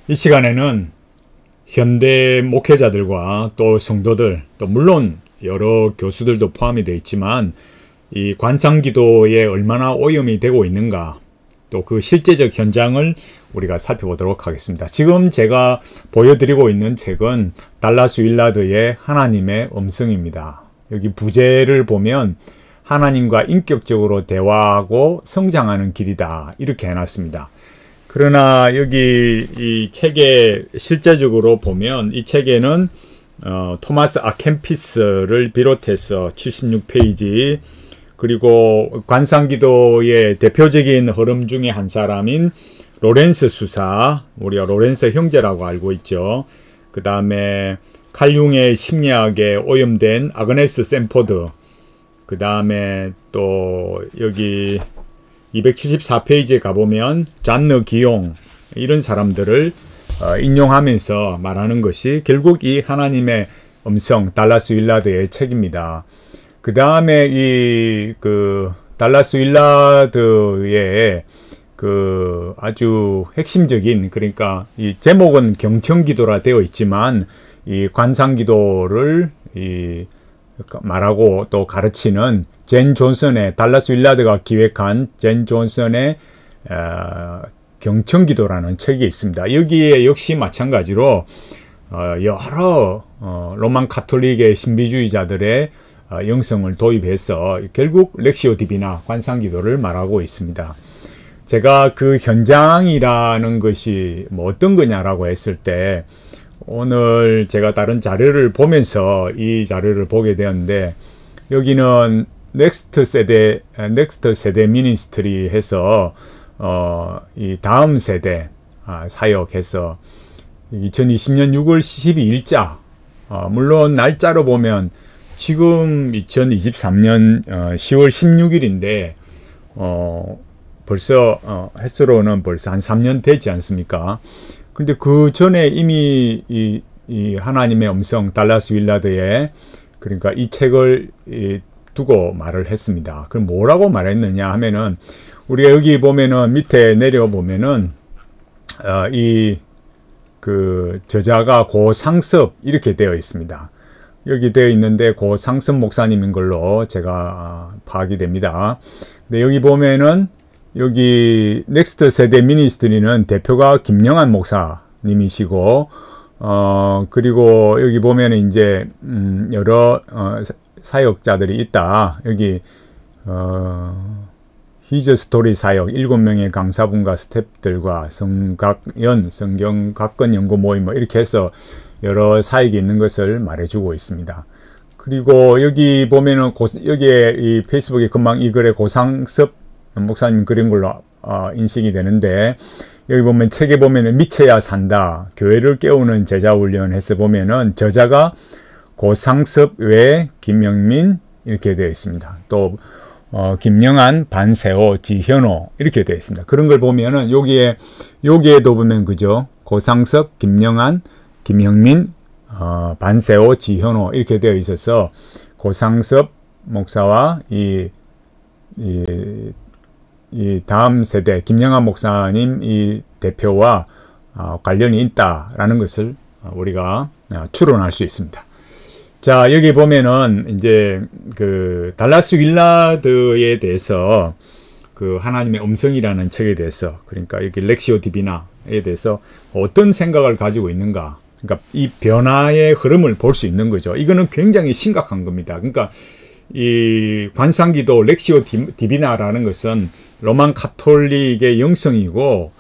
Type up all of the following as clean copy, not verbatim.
이 시간에는 현대 목회자들과 또 성도들, 또 물론 여러 교수들도 포함이 되어 있지만 이 관상기도에 얼마나 오염이 되고 있는가, 또 그 실제적 현장을 우리가 살펴보도록 하겠습니다. 지금 제가 보여드리고 있는 책은 달라스 윌라드의 하나님의 음성입니다. 여기 부제를 보면 하나님과 인격적으로 대화하고 성장하는 길이다, 이렇게 해놨습니다. 그러나 여기 이 책에 실제적으로 보면 이 책에는 토마스 아켄피스를 비롯해서 76페이지, 그리고 관상기도의 대표적인 흐름 중에 한 사람인 로렌스 수사, 우리가 로렌스 형제라고 알고 있죠. 그 다음에 칼융의 심리학에 오염된 아그네스 샌포드, 그 다음에 또 여기 274페이지에 가보면 잔느 기용, 이런 사람들을 인용하면서 말하는 것이 결국 이 하나님의 음성, 달라스 윌라드의 책입니다. 그 다음에 이 달라스 윌라드의 아주 핵심적인, 그러니까 이 제목은 경청기도라 되어 있지만 이 관상기도를 말하고 또 가르치는 젠 존슨의, 달라스 윌라드가 기획한 젠 존슨의 경청기도라는 책이 있습니다. 여기에 역시 마찬가지로 여러 로만 가톨릭의 신비주의자들의 영성을 도입해서 결국 렉시오 디비나, 관상기도를 말하고 있습니다. 제가 그 현장이라는 것이 뭐 어떤 거냐라고 했을 때, 오늘 제가 다른 자료를 보면서 이 자료를 보게 되었는데, 여기는 넥스트 세대 미니스트리 해서 이 다음 세대 사역해서 2020년 6월 12일자, 물론 날짜로 보면 지금 2023년 10월 16일인데 벌써 횟수로는 벌써 한 3년 되지 않습니까? 근데 그 전에 이미 이 하나님의 음성, 달라스 윌라드의, 그러니까 이 책을 두고 말을 했습니다. 그럼 뭐라고 말했느냐 하면은, 우리가 여기 보면은 밑에 내려 보면은 저자가 고상섭 이렇게 되어 있습니다. 여기 되어 있는데 고상섭 목사님인 걸로 제가 파악이 됩니다. 근데 여기 보면은 여기 넥스트 세대 미니스트리는 대표가 김영한 목사님이시고, 그리고 여기 보면은 이제 여러 사역자들이 있다. 여기 히즈 스토리 사역 7명의 강사분과 스태프들과 성각연, 성경각권 연구 모임 뭐 이렇게 해서 여러 사역이 있는 것을 말해주고 있습니다. 그리고 여기 보면은 여기에 이 페이스북에 금방 이 글에 고상섭 목사님 그린 걸로 인식이 되는데, 여기 보면 책에 보면은 미쳐야 산다, 교회를 깨우는 제자훈련 해서 보면은 저자가 고상섭 외 김영민 이렇게 되어 있습니다. 또 김영한, 반세호, 지현호 이렇게 되어 있습니다. 그런 걸 보면은 여기에도 보면 그죠? 고상섭, 김영한, 김형민, 반세호, 지현호 이렇게 되어 있어서 고상섭 목사와 이 다음 세대 김영한 목사님 이 대표와 관련이 있다라는 것을 우리가 추론할 수 있습니다. 자, 여기 보면은 이제 달라스 윌라드에 대해서 하나님의 음성이라는 책에 대해서, 그러니까 여기 렉시오 디비나에 대해서 어떤 생각을 가지고 있는가, 그러니까 이 변화의 흐름을 볼 수 있는 거죠. 이거는 굉장히 심각한 겁니다. 그러니까 이 관상기도 렉시오 디비나라는 것은 로만 가톨릭의 영성이고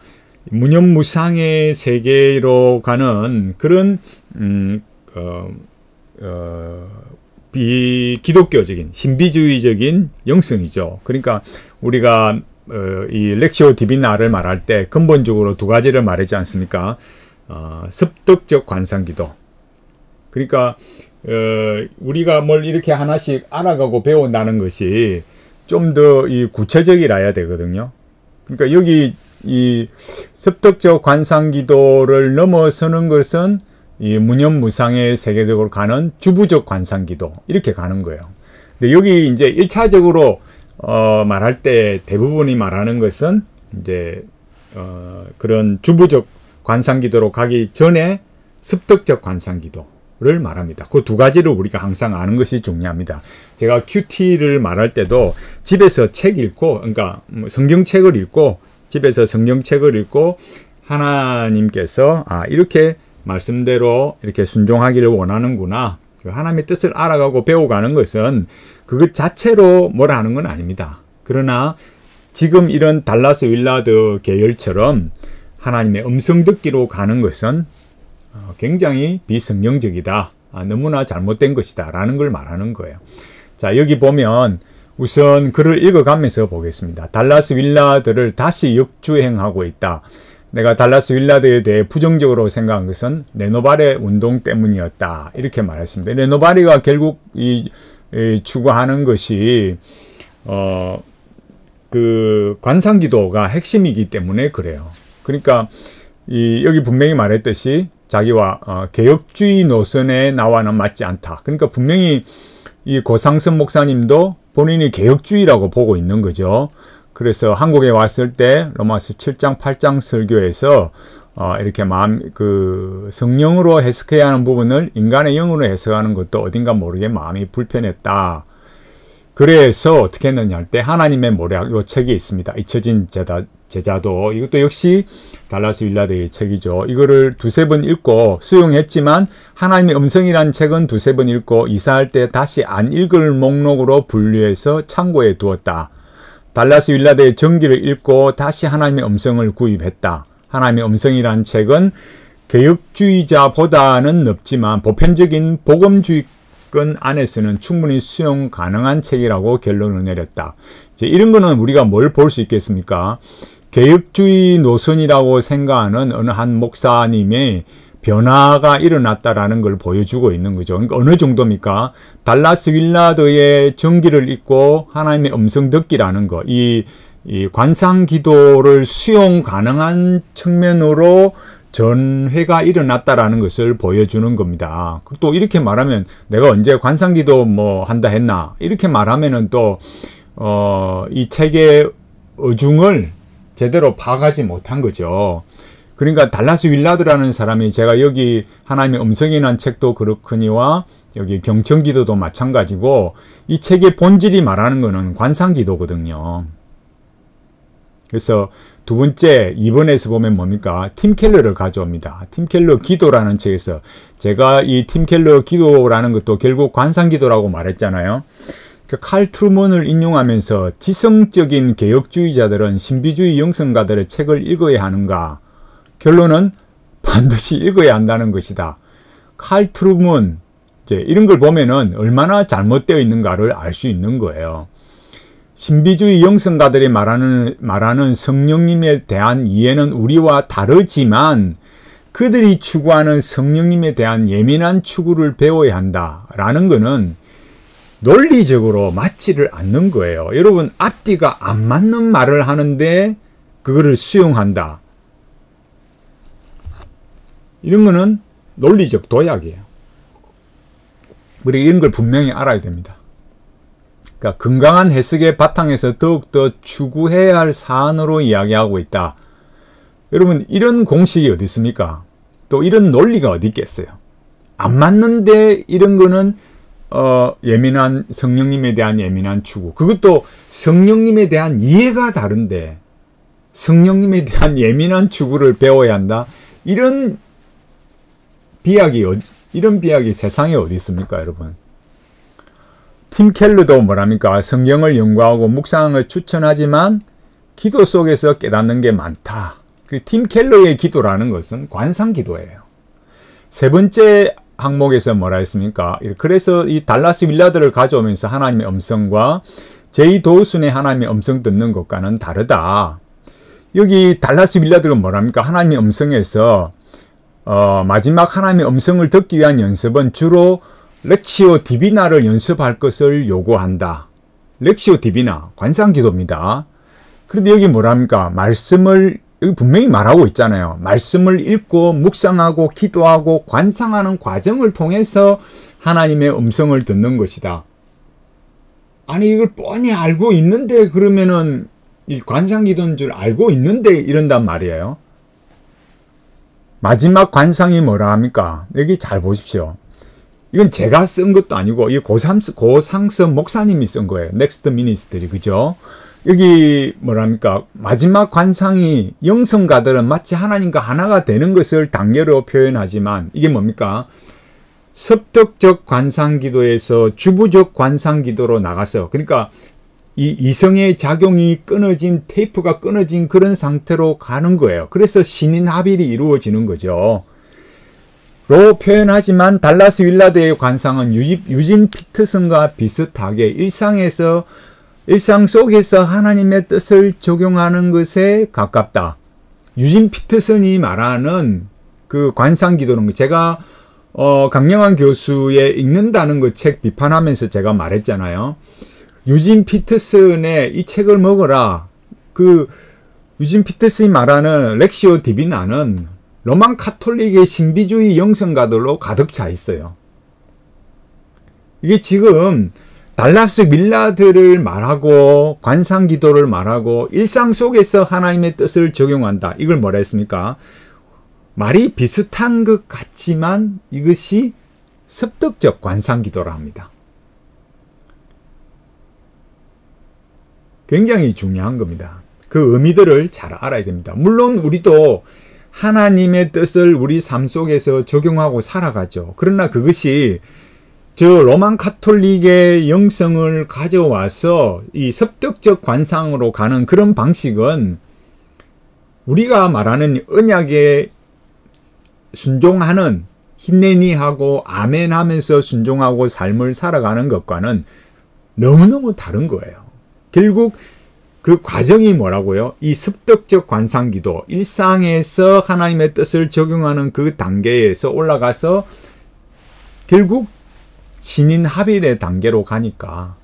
무념무상의 세계로 가는 그런 비기독교적인 신비주의적인 영성이죠. 그러니까 우리가 이 렉시오 디비나를 말할 때 근본적으로 두 가지를 말하지 않습니까? 습득적 관상기도. 그러니까 우리가 뭘 이렇게 하나씩 알아가고 배운다는 것이 좀 더 이 구체적이라야 되거든요. 그러니까 여기 이 습득적 관상기도를 넘어서는 것은 이 무념무상의 세계적으로 가는 주부적 관상기도, 이렇게 가는 거예요. 근데 여기 이제 1차적으로 말할 때 대부분이 말하는 것은 이제 그런 주부적 관상기도로 가기 전에 습득적 관상기도를 말합니다. 그 두 가지를 우리가 항상 아는 것이 중요합니다. 제가 큐티를 말할 때도 집에서 책 읽고, 그러니까 성경책을 읽고, 집에서 성경책을 읽고 하나님께서 이렇게 말씀대로 이렇게 순종하기를 원하는구나. 하나님의 뜻을 알아가고 배워가는 것은 그것 자체로 뭐라 하는 건 아닙니다. 그러나 지금 이런 달라스 윌라드 계열처럼 하나님의 음성 듣기로 가는 것은 굉장히 비성경적이다. 너무나 잘못된 것이다. 라는 걸 말하는 거예요. 자, 여기 보면 우선 글을 읽어가면서 보겠습니다. 달라스 윌라드를 다시 역주행하고 있다. 내가 달라스 윌라드에 대해 부정적으로 생각한 것은 레노바레 운동 때문이었다. 이렇게 말했습니다. 레노바레가 결국 추구하는 것이 그 관상기도가 핵심이기 때문에 그래요. 그러니까 여기 분명히 말했듯이 자기와 개혁주의 노선에 나와는 맞지 않다. 그러니까 분명히 이 고상선 목사님도 본인이 개혁주의라고 보고 있는 거죠. 그래서 한국에 왔을 때 로마서 7장 8장 설교에서 이렇게 성령으로 해석해야 하는 부분을 인간의 영으로 해석하는 것도 어딘가 모르게 마음이 불편했다. 그래서 어떻게 했느냐 할 때 하나님의 모략 요 책이 있습니다. 잊혀진 제자도 이것도 역시 달라스 윌라드의 책이죠. 이거를 두세 번 읽고 수용했지만 하나님의 음성이라는 책은 두세 번 읽고 이사할 때 다시 안 읽을 목록으로 분류해서 창고에 두었다. 달라스 윌라드의 전기를 읽고 다시 하나님의 음성을 구입했다. 하나님의 음성이라는 책은 개혁주의자보다는 넓지만 보편적인 복음주의권 안에서는 충분히 수용 가능한 책이라고 결론을 내렸다. 이제 이런 거는 우리가 뭘 볼 수 있겠습니까? 개혁주의 노선이라고 생각하는 어느 한 목사님의 변화가 일어났다라는 걸 보여주고 있는 거죠. 그러니까 어느 정도입니까? 달라스 윌라드의 전기를 읽고 하나님의 음성 듣기라는 거, 이 관상 기도를 수용 가능한 측면으로 전회가 일어났다라는 것을 보여주는 겁니다. 또 이렇게 말하면 내가 언제 관상 기도 뭐 한다 했나? 이렇게 말하면은 또 이 책의 어중을 제대로 파악하지 못한 거죠. 그러니까 달라스 윌라드라는 사람이 제가 여기 하나님의 음성이라는 책도 그렇거니와 여기 경청기도도 마찬가지고 이 책의 본질이 말하는 거는 관상기도거든요. 그래서 두 번째 2번에서 보면 뭡니까? 팀 켈러를 가져옵니다. 팀 켈러 기도라는 책에서 제가 이 팀 켈러 기도라는 것도 결국 관상기도라고 말했잖아요. 칼 트루먼을 인용하면서 지성적인 개혁주의자들은 신비주의 영성가들의 책을 읽어야 하는가? 결론은 반드시 읽어야 한다는 것이다. 칼 트루먼 이런 걸 보면은 얼마나 잘못되어 있는가를 알 수 있는 거예요. 신비주의 영성가들이 말하는 성령님에 대한 이해는 우리와 다르지만 그들이 추구하는 성령님에 대한 예민한 추구를 배워야 한다라는 것은 논리적으로 맞지를 않는 거예요. 여러분, 앞뒤가 안 맞는 말을 하는데 그거를 수용한다. 이런 거는 논리적 도약이에요. 우리 이런 걸 분명히 알아야 됩니다. 그러니까 건강한 해석의 바탕에서 더욱더 추구해야 할 사안으로 이야기하고 있다. 여러분, 이런 공식이 어디 있습니까? 또 이런 논리가 어디 있겠어요? 안 맞는데 이런 거는 예민한 성령님에 대한 예민한 추구. 그것도 성령님에 대한 이해가 다른데 성령님에 대한 예민한 추구를 배워야 한다. 이런 비약이 세상에 어디 있습니까, 여러분? 팀 켈러도 뭐랍니까? 성경을 연구하고 묵상을 추천하지만 기도 속에서 깨닫는 게 많다. 팀 켈러의 기도라는 것은 관상 기도예요. 세 번째 항목에서 뭐라 했습니까? 그래서 이 달라스 윌라드를 가져오면서 하나님의 음성과 제이 도우슨의 하나님의 음성 듣는 것과는 다르다. 여기 달라스 윌라드가 뭐랍니까? 하나님의 음성에서 마지막 하나님의 음성을 듣기 위한 연습은 주로 렉시오 디비나를 연습할 것을 요구한다. 렉시오 디비나, 관상기도입니다. 그런데 여기 뭐랍니까? 여기 분명히 말하고 있잖아요. 말씀을 읽고 묵상하고 기도하고 관상하는 과정을 통해서 하나님의 음성을 듣는 것이다. 아니, 이걸 뻔히 알고 있는데 그러면은 이 관상기도인 줄 알고 있는데 이런단 말이에요. 마지막 관상이 뭐라 합니까? 여기 잘 보십시오. 이건 제가 쓴 것도 아니고 이 고상섭 목사님이 쓴 거예요. 넥스트 미니스트리, 그죠? 여기 뭐랍니까? 마지막 관상이 영성가들은 마치 하나님과 하나가 되는 것을 단계로 표현하지만 이게 뭡니까? 섭득적 관상기도에서 주부적 관상기도로 나가서, 그러니까 이 이성의 작용이 끊어진, 테이프가 끊어진 그런 상태로 가는 거예요. 그래서 신인합일이 이루어지는 거죠. 로 표현하지만 달라스 윌라드의 관상은 유진 피터슨과 비슷하게 일상 속에서 하나님의 뜻을 적용하는 것에 가깝다. 유진 피터슨이 말하는 그 관상기도는, 제가 강영환 교수의 읽는다는 그 책 비판하면서 제가 말했잖아요. 유진 피터슨의 이 책을 먹어라. 그 유진 피터슨이 말하는 렉시오 디비나는 로만 카톨릭의 신비주의 영성가들로 가득 차 있어요. 이게 지금 달라스 윌라드를 말하고 관상기도를 말하고 일상 속에서 하나님의 뜻을 적용한다. 이걸 뭐라 했습니까? 말이 비슷한 것 같지만 이것이 섭득적 관상기도라 합니다. 굉장히 중요한 겁니다. 그 의미들을 잘 알아야 됩니다. 물론 우리도 하나님의 뜻을 우리 삶 속에서 적용하고 살아가죠. 그러나 그것이 저 로만 카톨릭의 영성을 가져와서 이 섭득적 관상으로 가는 그런 방식은 우리가 말하는 언약에 순종하는, 힘내니 하고 아멘 하면서 순종하고 삶을 살아가는 것과는 너무너무 다른 거예요. 결국 그 과정이 뭐라고요? 이 습득적 관상기도, 일상에서 하나님의 뜻을 적용하는 그 단계에서 올라가서 결국 신인합일의 단계로 가니까,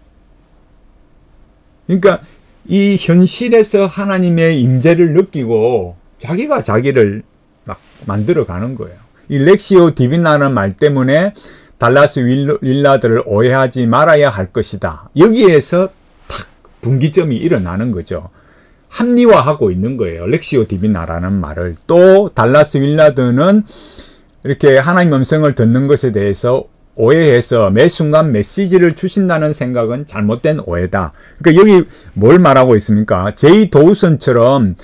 그러니까 이 현실에서 하나님의 임재를 느끼고 자기가 자기를 막 만들어가는 거예요. 이 렉시오 디비나는 말 때문에 달라스 윌라드를 오해하지 말아야 할 것이다. 여기에서 탁 분기점이 일어나는 거죠. 합리화하고 있는 거예요. 렉시오 디비나라는 말을. 또 달라스 윌라드는 이렇게 하나님 음성을 듣는 것에 대해서 오해해서 매 순간 메시지를 주신다는 생각은 잘못된 오해다. 그러니까 여기 뭘 말하고 있습니까? 제이 도우슨처럼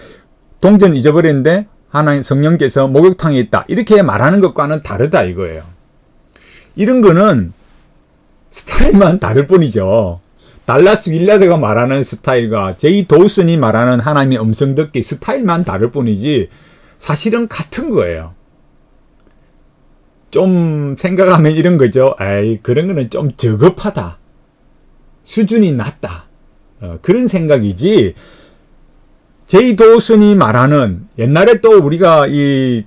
동전 잊어버렸는데 하나님 성령께서 목욕탕에 있다, 이렇게 말하는 것과는 다르다 이거예요. 이런 거는 스타일만 다를 뿐이죠. 달라스 윌라드가 말하는 스타일과 제이 도우슨이 말하는 하나님의 음성 듣기 스타일만 다를 뿐이지 사실은 같은 거예요. 좀 생각하면 이런 거죠. 에이, 그런 거는 좀 저급하다, 수준이 낮다, 그런 생각이지. 제이 도우슨이 말하는, 옛날에 또 우리가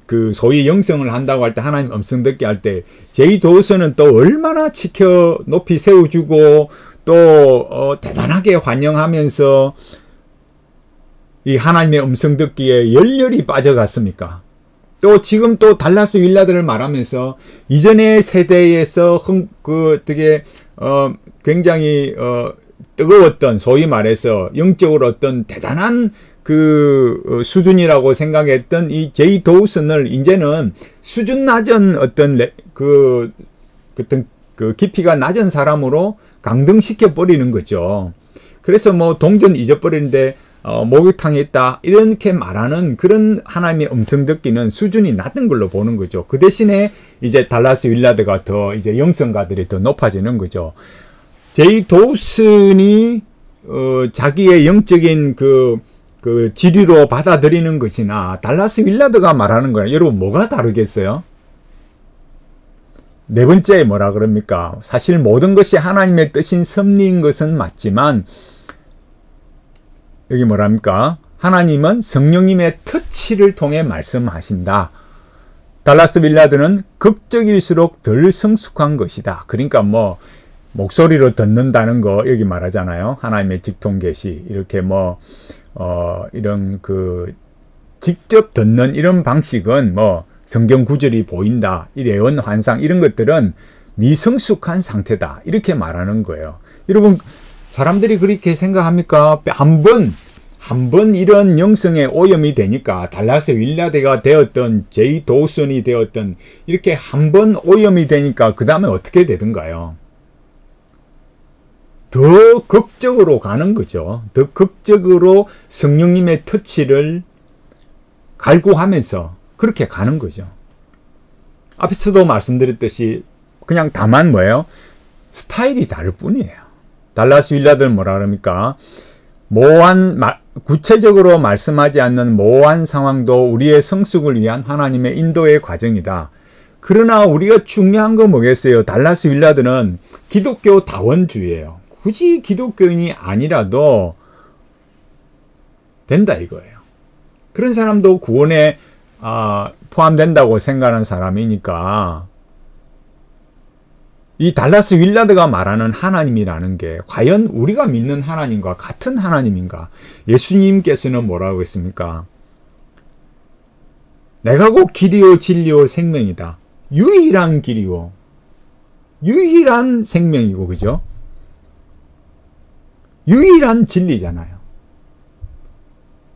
그 소위 영성을 한다고 할 때, 하나님 음성 듣기 할 때 제이 도우슨은 또 얼마나 지켜 높이 세워주고 또 대단하게 환영하면서 이 하나님의 음성 듣기에 열렬히 빠져갔습니까? 또 지금 또 달라스 윌라드를 말하면서 이전의 세대에서 되게 굉장히 뜨거웠던, 소위 말해서 영적으로 어떤 대단한 그 수준이라고 생각했던 이 제이 도우슨을 이제는 수준 낮은 어떤 그 깊이가 낮은 사람으로 강등시켜 버리는 거죠. 그래서 뭐 동전 잊어버리는데 목욕탕에 있다, 이렇게 말하는 그런 하나님의 음성 듣기는 수준이 낮은 걸로 보는 거죠. 그 대신에 이제 달라스 윌라드가 더 이제 영성가들이 더 높아지는 거죠. 제이 도우슨이 자기의 영적인 그 지리로 받아들이는 것이나 달라스 윌라드가 말하는 거나, 여러분 뭐가 다르겠어요? 네 번째 뭐라 그럽니까? 사실 모든 것이 하나님의 뜻인 섭리인 것은 맞지만 여기 뭐랍니까? 하나님은 성령님의 터치를 통해 말씀하신다. 달라스 윌라드는 극적일수록 덜 성숙한 것이다. 그러니까 뭐 목소리로 듣는다는 거 여기 말하잖아요. 하나님의 직통계시, 이렇게 이런 그 직접 듣는 이런 방식은 뭐 성경 구절이 보인다, 이 예언 환상 이런 것들은 미성숙한 상태다, 이렇게 말하는 거예요. 여러분, 사람들이 그렇게 생각합니까? 한번 한번 이런 영성의 오염이 되니까 달라스 윌라드가 되었던 제이 도슨이 되었던 이렇게 한번 오염이 되니까 그 다음에 어떻게 되던가요? 더 극적으로 가는 거죠. 더 극적으로 성령님의 터치를 갈구하면서 그렇게 가는 거죠. 앞에서도 말씀드렸듯이 그냥 다만 뭐예요? 스타일이 다를 뿐이에요. 달라스 윌라드는 뭐라 그럽니까? 구체적으로 말씀하지 않는 모호한 상황도 우리의 성숙을 위한 하나님의 인도의 과정이다. 그러나 우리가 중요한 건 뭐겠어요? 달라스 윌라드는 기독교 다원주의예요. 굳이 기독교인이 아니라도 된다 이거예요. 그런 사람도 구원에 포함된다고 생각하는 사람이니까 이 달라스 윌라드가 말하는 하나님이라는 게 과연 우리가 믿는 하나님과 같은 하나님인가? 예수님께서는 뭐라고 했습니까? 내가 곧 길이요 진리요 생명이다. 유일한 길이요. 유일한 생명이고 그죠? 유일한 진리잖아요.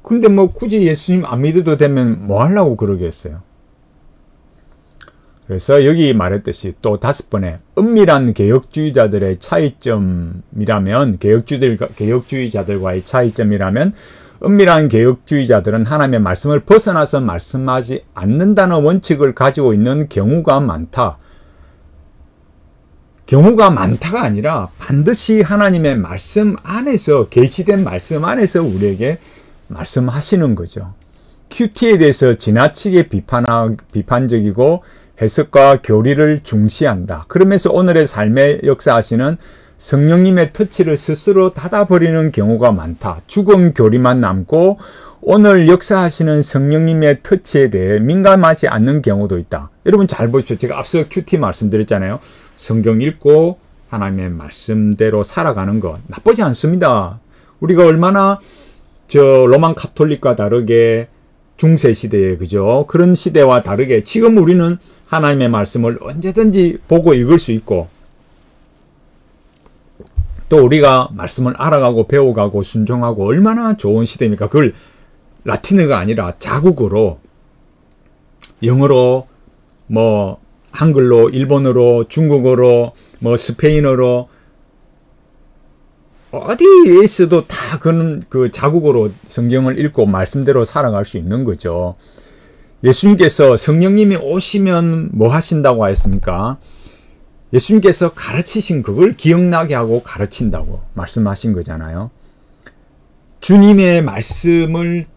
근데 뭐 굳이 예수님 안 믿어도 되면 뭐 하려고 그러겠어요? 그래서 여기 말했듯이 또 5번에 은밀한 개혁주의자들의 차이점이라면 개혁주의자들과의 차이점이라면 은밀한 개혁주의자들은 하나님의 말씀을 벗어나서 말씀하지 않는다는 원칙을 가지고 있는 경우가 많다. 경우가 많다가 아니라 반드시 하나님의 말씀 안에서 계시된 말씀 안에서 우리에게 말씀하시는 거죠. 큐티에 대해서 지나치게 비판적이고 해석과 교리를 중시한다. 그러면서 오늘의 삶에 역사하시는 성령님의 터치를 스스로 닫아버리는 경우가 많다. 죽은 교리만 남고 오늘 역사하시는 성령님의 터치에 대해 민감하지 않는 경우도 있다. 여러분 잘 보십시오. 제가 앞서 큐티 말씀드렸잖아요. 성경 읽고 하나님의 말씀대로 살아가는 것 나쁘지 않습니다. 우리가 얼마나 로만 카톨릭과 다르게 중세시대에 그죠? 그런 시대와 다르게 지금 우리는 하나님의 말씀을 언제든지 보고 읽을 수 있고 또 우리가 말씀을 알아가고 배워가고 순종하고 얼마나 좋은 시대입니까? 그걸 라틴어가 아니라 자국어로 영어로 뭐 한글로 일본어로 중국어로 뭐 스페인어로 어디에 있어도 다 그 자국어로 성경을 읽고 말씀대로 살아갈 수 있는 거죠. 예수님께서 성령님이 오시면 뭐 하신다고 하였습니까? 예수님께서 가르치신 그걸 기억나게 하고 가르친다고 말씀하신 거잖아요. 주님의 말씀을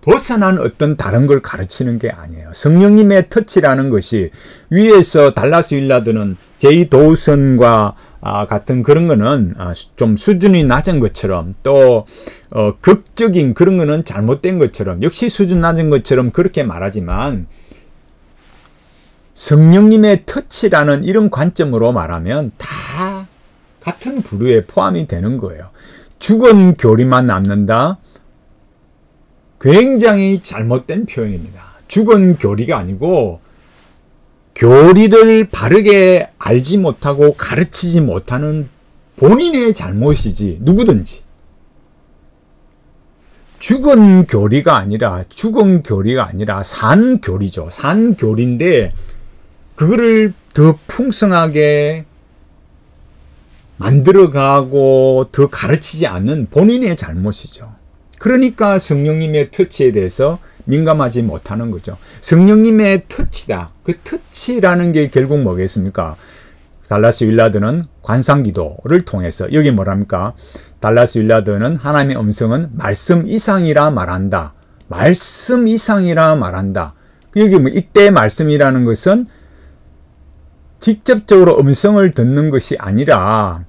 벗어난 어떤 다른 걸 가르치는 게 아니에요. 성령님의 터치라는 것이 위에서 달라스 윌라드는 제이 도우슨과 같은 그런 거는 좀 수준이 낮은 것처럼 또 극적인 그런 거는 잘못된 것처럼 역시 수준 낮은 것처럼 그렇게 말하지만 성령님의 터치라는 이런 관점으로 말하면 다 같은 부류에 포함이 되는 거예요. 죽은 교리만 남는다. 굉장히 잘못된 표현입니다. 죽은 교리가 아니고 교리를 바르게 알지 못하고 가르치지 못하는 본인의 잘못이지 누구든지. 죽은 교리가 아니라 산 교리죠. 산 교리인데 그거를 더 풍성하게 만들어가고 더 가르치지 않는 본인의 잘못이죠. 그러니까 성령님의 터치에 대해서 민감하지 못하는 거죠. 성령님의 터치다. 그 터치라는 게 결국 뭐겠습니까? 달라스 윌라드는 관상기도를 통해서 여기 뭐랍니까? 달라스 윌라드는 하나님의 음성은 말씀 이상이라 말한다. 말씀 이상이라 말한다. 여기 뭐 이때 말씀이라는 것은 직접적으로 음성을 듣는 것이 아니라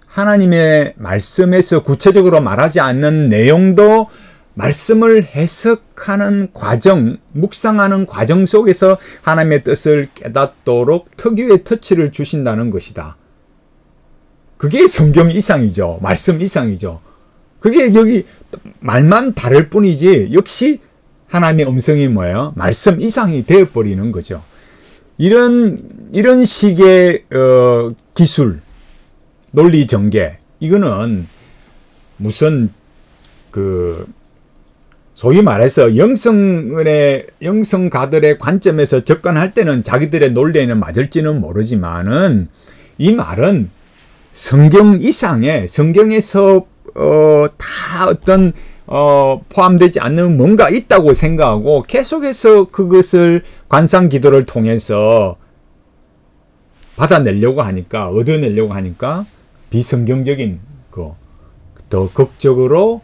하나님의 말씀에서 구체적으로 말하지 않는 내용도 말씀을 해석하는 과정, 묵상하는 과정 속에서 하나님의 뜻을 깨닫도록 특유의 터치를 주신다는 것이다. 그게 성경 이상이죠. 말씀 이상이죠. 그게 여기 말만 다를 뿐이지 역시 하나님의 음성이 뭐예요? 말씀 이상이 되어버리는 거죠. 이런 식의 기술, 논리 전개, 이거는 무슨 소위 말해서 영성가들의 관점에서 접근할 때는 자기들의 논리에는 맞을지는 모르지만은 이 말은 성경 이상의 성경에서 다 어떤 포함되지 않는 뭔가 있다고 생각하고 계속해서 그것을 관상기도를 통해서 받아내려고 하니까, 얻어내려고 하니까 비성경적인 거, 더 극적으로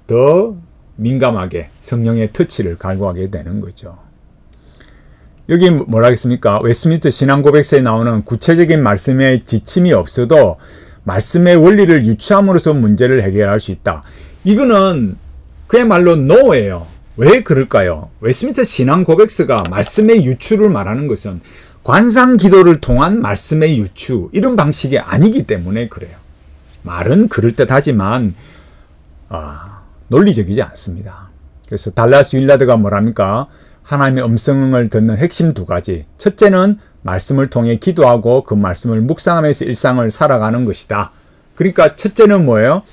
더 민감하게 성령의 터치를 갈구하게 되는 거죠. 여기 뭐라 했습니까? 웨스트민스터 신앙고백서에 나오는 구체적인 말씀의 지침이 없어도 말씀의 원리를 유추함으로써 문제를 해결할 수 있다. 이거는 그야말로 no예요. 왜 그럴까요? 웨스트민스터 신앙고백서가 말씀의 유추를 말하는 것은 관상기도를 통한 말씀의 유추, 이런 방식이 아니기 때문에 그래요. 말은 그럴듯하지만 논리적이지 않습니다. 그래서 달라스 윌라드가 뭐랍니까? 하나님의 음성을 듣는 핵심 두 가지. 첫째는 말씀을 통해 기도하고 그 말씀을 묵상하면서 일상을 살아가는 것이다. 그러니까 첫째는 뭐예요?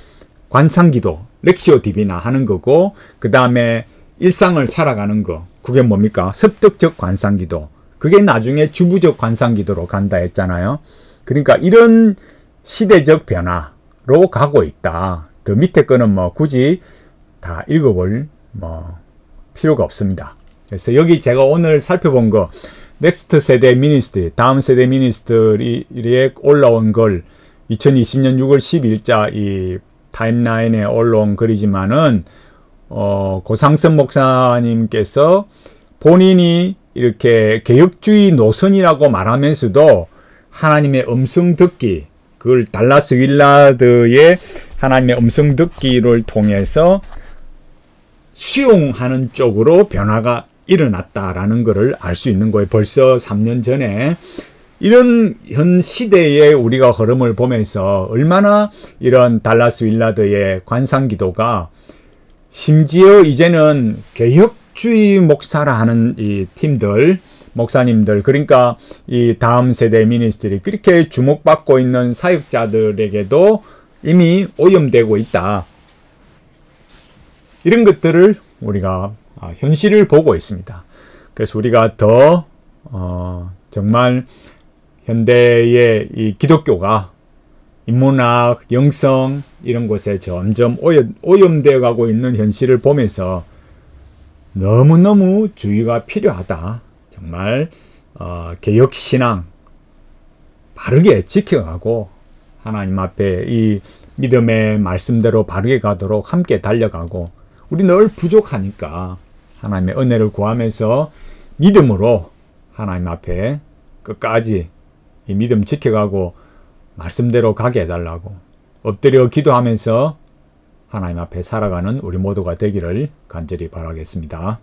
관상기도, 렉시오 디비나 하는 거고, 그 다음에 일상을 살아가는 거. 그게 뭡니까? 습득적 관상기도. 그게 나중에 주부적 관상기도로 간다 했잖아요. 그러니까 이런 시대적 변화로 가고 있다. 그 밑에 거는 뭐 굳이 다 읽어볼 필요가 없습니다. 그래서 여기 제가 오늘 살펴본 거, 넥스트 세대 미니스트리, 다음 세대 미니스트리에 올라온 걸 2020년 6월 10일자 이 타임라인에 올라온 글이지만은 고상선 목사님께서 본인이 이렇게 개혁주의 노선이라고 말하면서도 하나님의 음성 듣기, 그걸 달라스 윌라드의 하나님의 음성 듣기를 통해서 수용하는 쪽으로 변화가 일어났다라는 것을 알 수 있는 거예요. 벌써 3년 전에. 이런 현 시대의 우리가 흐름을 보면서 얼마나 이런 달라스 윌라드의 관상기도가 심지어 이제는 개혁주의 목사라 하는 이 팀들, 목사님들, 그러니까 이 다음 세대 미니스트리, 그렇게 주목받고 있는 사역자들에게도 이미 오염되고 있다. 이런 것들을 우리가 현실을 보고 있습니다. 그래서 우리가 더 정말 현대의 이 기독교가 인문학, 영성 이런 곳에 점점 오염되어 가고 있는 현실을 보면서 너무너무 주의가 필요하다. 정말 개혁신앙 바르게 지켜가고 하나님 앞에 이 믿음의 말씀대로 바르게 가도록 함께 달려가고, 우리 늘 부족하니까 하나님의 은혜를 구하면서 믿음으로 하나님 앞에 끝까지 이 믿음 지켜가고 말씀대로 가게 해달라고 엎드려 기도하면서 하나님 앞에 살아가는 우리 모두가 되기를 간절히 바라겠습니다.